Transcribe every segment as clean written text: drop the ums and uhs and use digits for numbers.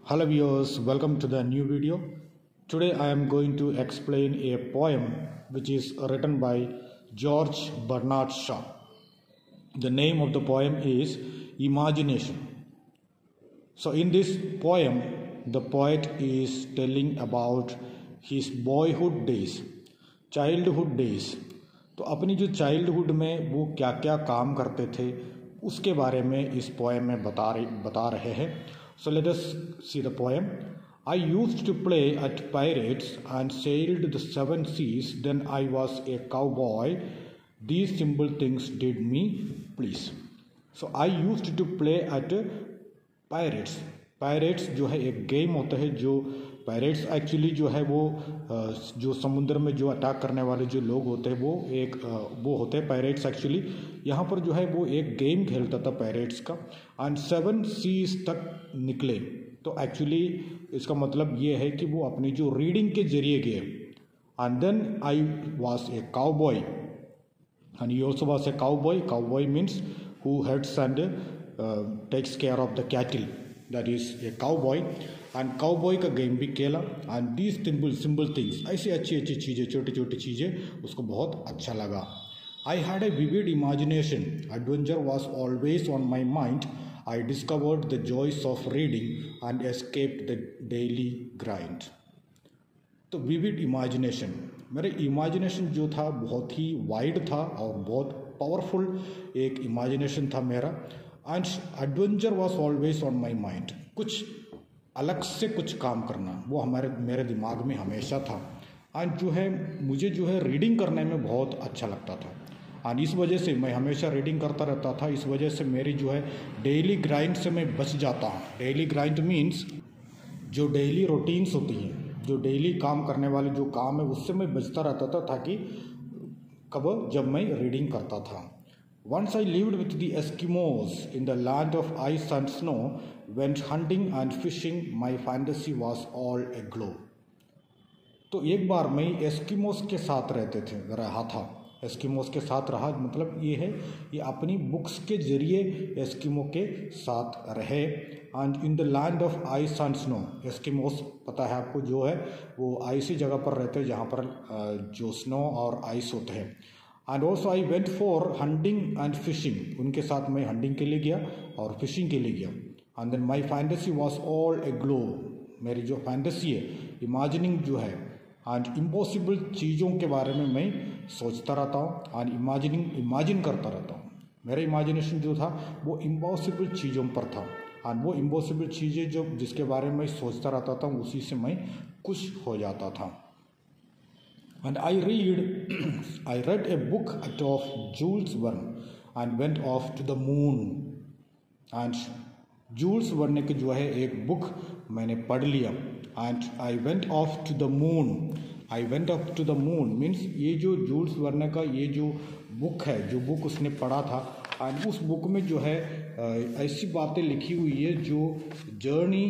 Hello viewers, welcome to the new video. Today I am going to explain a poem which is written by George Bernard Shaw. The name of the poem is Imagination. So in this poem, the poet is telling about his boyhood days, childhood days. तो अपनी जो childhood में वो क्या क्या काम करते थे उसके बारे में इस पोएम में बता रहे हैं. So let us see the poem. I used to play at pirates and sailed the seven seas. Then I was a cowboy. These simple things did me please. So I used to play at pirates. Pirates जो है एक game होता है. जो pirates actually जो है वो जो समुद्र में जो अटैक करने वाले जो लोग होते हैं वो होते हैं पायरेट्स एक्चुअली. यहाँ पर जो है वो एक गेम खेलता था पायरेट्स का. एंड 7 सीज तक निकले. तो एक्चुअली इसका मतलब ये है कि वो अपनी जो रीडिंग के जरिए गए. And then I was a cowboy and he also was a cowboy. Cowboy means who herds and takes care of the cattle, that is a cowboy. And cowboy का गेम भी खेला. एंड दीज सिंपल थिंग्स, ऐसी अच्छी अच्छी चीज़ें, छोटी छोटी चीज़ें उसको बहुत अच्छा लगा. I had a vivid imagination. Adventure was always on my mind. I discovered the joys of reading and escaped the daily grind. तो विविड इमेजिनेशन, मेरे इमेजिनेशन जो था बहुत ही वाइड था और बहुत पावरफुल एक इमेजिनेशन था मेरा. And adventure was always on my mind, कुछ अलग से कुछ काम करना वो मेरे दिमाग में हमेशा था. एंड जो है मुझे जो है रीडिंग करने में बहुत अच्छा लगता था. एंड इस वजह से मैं हमेशा रीडिंग करता रहता था. इस वजह से मेरी जो है डेली ग्राइंड से मैं बच जाता हूँ. डेली ग्राइंड मीन्स जो डेली रूटीन्स होती हैं, जो डेली काम करने वाले जो काम है उससे मैं बचता रहता था ताकि जब मैं रीडिंग करता था. Once I lived with the Eskimos in the land of ice and snow, went hunting and fishing, my fantasy was all aglow. तो एक बार मैं एस्किमोस के साथ रहा था. एस्किमोस के साथ रहा मतलब ये है ये अपनी बुक्स के जरिए एस्किमो के साथ रहे. And in the land of ice and snow, Eskimos पता है आपको जो है वो आइसी जगह पर रहते हैं जहाँ पर जो स्नो और आइस होते हैं. And also I went for hunting and fishing, उनके साथ मैं हंटिंग के लिए गया और फिशिंग के लिए गया. And then my fantasy was all aglow, मेरी जो फैंटेसी है, इमेजिनिंग जो है, एंड इम्पॉसिबल चीज़ों के बारे में मैं सोचता रहता हूँ एंड इमेजिन करता रहता हूँ. मेरा इमेजिनेशन जो था वो इम्पॉसिबल चीज़ों पर था. एंड वो इम्पॉसिबल चीज़ें जो जिसके बारे में सोचता रहता था उसी से मैं खुश हो जाता था. And I read a book of Jules Verne and went off to the moon. And Jules Verne की जो है एक बुक मैंने पढ़ लिया. And I went off to the moon. I went off to the moon means ये जो joules Verne का ये जो बुक है, जो बुक उसने पढ़ा था, and उस बुक में जो है ऐसी बातें लिखी हुई है जो journey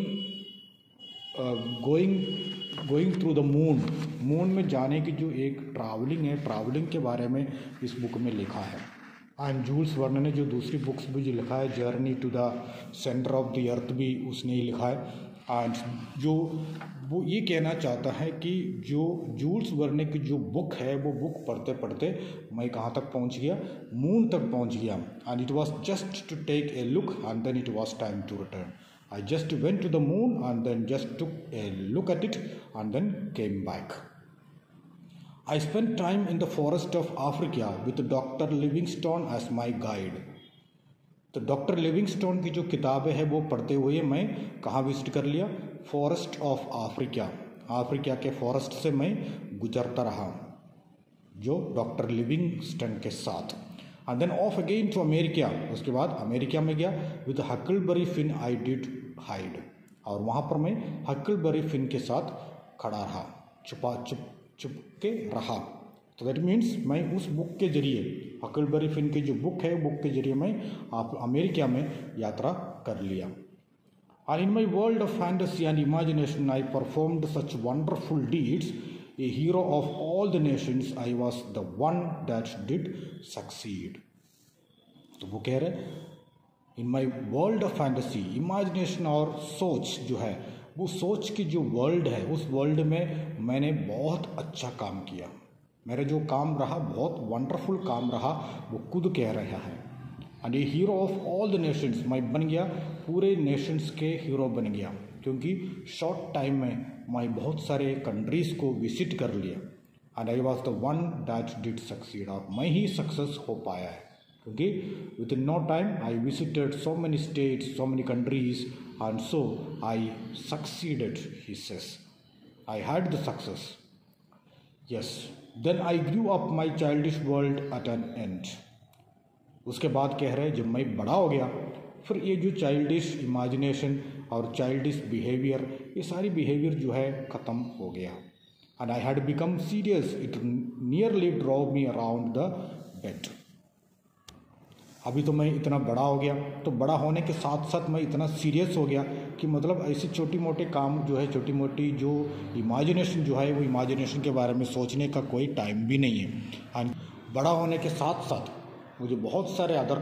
going through the moon में जाने की जो एक ट्रैवलिंग है, ट्रैवलिंग के बारे में इस बुक में लिखा है. एंड जूल्स वर्ने ने जो दूसरी बुक्स भी जो लिखा है, journey to the centre of the earth भी उसने ही लिखा है. एंड जो वो ये कहना चाहता है कि जो जूल्स वर्ने की जो बुक है वो बुक पढ़ते पढ़ते मैं कहाँ तक पहुँच गया, मून तक पहुँच गया. And it was just to take a look and then it was time to return. I just went to the moon and then just took a look at it and then came back. I spent time in the forest of Africa with Dr. Livingstone as my guide. तो doctor Livingstone की जो किताबें हैं वो पढ़ते हुए मैं कहाँ विजिट कर लिया, फॉरेस्ट ऑफ अफ्रीका. अफ्रीका के फॉरेस्ट से मैं गुजरता रहा जो डॉक्टर लिविंगस्टोन के साथ. And then off again to America, उसके बाद अमेरिका में गया. With Huckleberry Finn I did hide, और वहाँ पर मैं हकलबरी फिन के साथ खड़ा रहा, चुप के रहा. तो दैट मीन्स मैं उस बुक के जरिए, हकलबरी फिन की जो बुक है, बुक के जरिए मैं अमेरिका में यात्रा कर लिया. And in my world of fantasy and imagination I performed such wonderful deeds. A hero of all the nations, I was the one that did succeed. तो वो कह रहे in my world of fantasy, imagination और सोच जो है वो सोच की जो वर्ल्ड है, उस वर्ल्ड में मैंने बहुत अच्छा काम किया, मेरा जो काम रहा बहुत वंडरफुल काम रहा, वो खुद कह रहा है। एंड ये hero of all the Nations, मैं बन गया पूरे नेशंस के हीरो बन गया, क्योंकि शॉर्ट टाइम में मैं बहुत सारे कंट्रीज़ को विजिट कर लिया। And I was the one that did succeed, और मैं ही सक्सेस हो पाया है, क्योंकि within no time I visited so many states, so many countries, and so I succeeded, he says, I had the success. Yes, then I grew up my childish world at an end. उसके बाद कह रहे हैं जब मैं बड़ा हो गया, फिर ये जो चाइल्डिश इमेजिनेशन और चाइल्डिश बिहेवियर, ये सारी बिहेवियर जो है ख़त्म हो गया। And I had become serious, it nearly drove me around the bed. अभी तो मैं इतना बड़ा हो गया, तो बड़ा होने के साथ साथ मैं इतना सीरियस हो गया कि मतलब ऐसे छोटी मोटे काम जो है, छोटी मोटी जो इमेजिनेशन जो है, वो इमेजिनेशन के बारे में सोचने का कोई टाइम भी नहीं है। एंड बड़ा होने के साथ साथ मुझे बहुत सारे अदर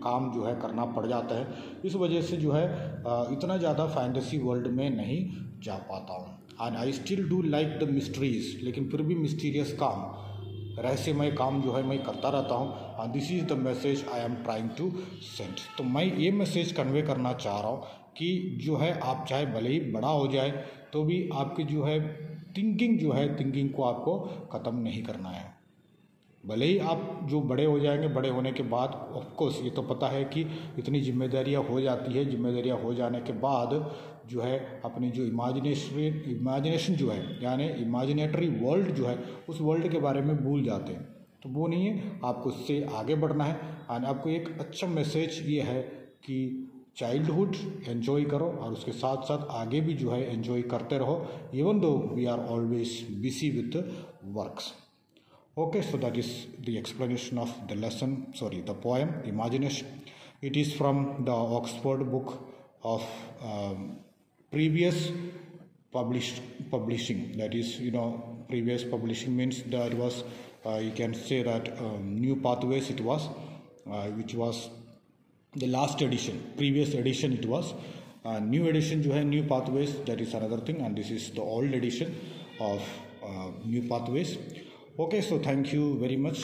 काम जो है करना पड़ जाता है। इस वजह से जो है इतना ज़्यादा फैंटेसी वर्ल्ड में नहीं जा पाता हूँ। And I still do like the mysteries, लेकिन फिर भी मिस्टीरियस काम, रहस्यमय काम जो है मैं करता रहता हूँ। And this is the message I am trying to send. तो मैं ये मैसेज कन्वे करना चाह रहा हूँ कि जो है आप चाहे भले ही बड़ा हो जाए तो भी आपकी जो है थिंकिंग को आपको ख़त्म नहीं करना है। भले ही आप जो बड़े हो जाएंगे, बड़े होने के बाद ऑफकोर्स ये तो पता है कि इतनी जिम्मेदारियां हो जाती है, जिम्मेदारियां हो जाने के बाद जो है अपनी जो इमेजिनेशन जो है, यानी इमेजिनेटरी वर्ल्ड जो है, उस वर्ल्ड के बारे में भूल जाते हैं। तो वो नहीं है, आपको उससे आगे बढ़ना है। और आपको एक अच्छा मैसेज ये है कि चाइल्डहुड एंजॉय करो और उसके साथ साथ आगे भी जो है एंजॉय करते रहो, even though we are always busy with works. Okay, so that is the explanation of the lesson, the poem Imagination. It is from the Oxford book of previous publishing. That is, previous publishing means that it was, you can say that New Pathways it was, which was the last edition. Previous edition it was. New edition जो है New Pathways, that is another thing, and this is the old edition of New Pathways. Okay, so thank you very much.